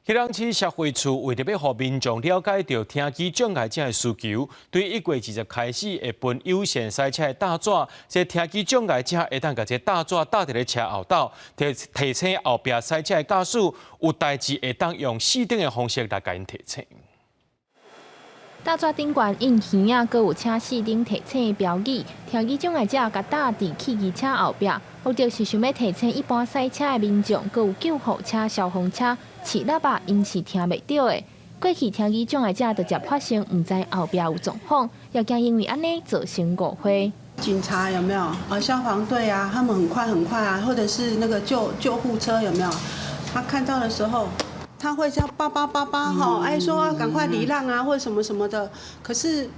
希望市社会处为着要让民众了解到听机障碍者的需求，对1月20开始会分优先塞车的大纸，这听机障碍者会当把这大纸搭伫咧车后斗，提醒后壁塞车的驾驶有代志会当用四等的方式来甲因提醒。 大纸顶悬印鱼仔，阁有请四顶提醒的标语，听机障碍者甲搭伫汽机车后壁，目的是想要提醒一般塞车的民众，阁有救护车、消防车，饲喇叭因是听袂到的。过去听机障碍者直接发生，唔知后壁有状况，也惊因为安尼造成误会。警察有没有？消防队啊，他们很快啊，或者是那个救护车有没有？他看到的时候。 他会叫叭叭叭叭哈，哎说啊赶快礼让啊，或者什么什么的，可是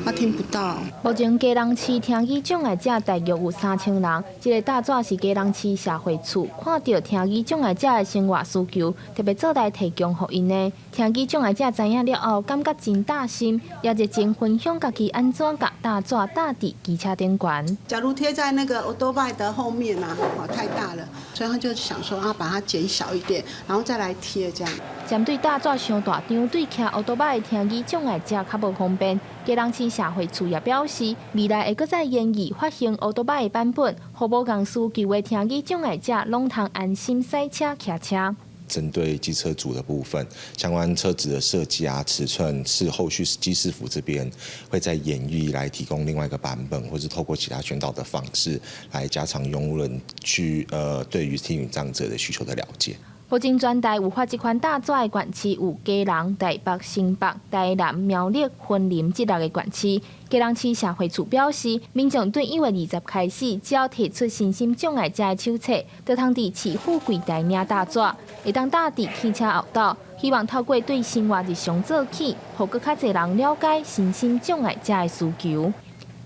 他听不到。目前基隆市听机障碍者大约有3000人，这个大纸是基隆市社会处看到听机障碍者的生活需求，特别做来提供给因的。听机障碍者知影了后，感觉真大心，也热情分享家己安怎甲大纸搭伫机车顶悬。假如贴在那个欧多拜的后面啊，太大了，所以他就想说啊，把它减小一点，然后再来贴这样。针对大纸伤大张，对骑欧多拜的听机障碍者较无方便。 基隆市社会处也表示，未来会搁再研议发行欧多拜的版本，互无共需求的听机障碍者拢通安心塞车骑车。针对机车主的部分，相关车子的设计啊、尺寸是后续机师府这边会在研议来提供另外一个版本，或是透过其他宣导的方式来加强用户人去对于听语障者的需求的了解。 目前全台有发这款大纸的县市有基隆、台北、新北、台南、苗栗、云林这6个县市。基隆市社会处表示，民众对1月20开始，只要提出身心障碍者的手册，就通伫市府柜台领大纸，会当搭伫汽车后斗。希望透过对生活日常做起，互更较侪人了解身心障碍者的需求。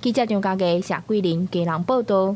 记者张家佳、谢桂林基隆报道。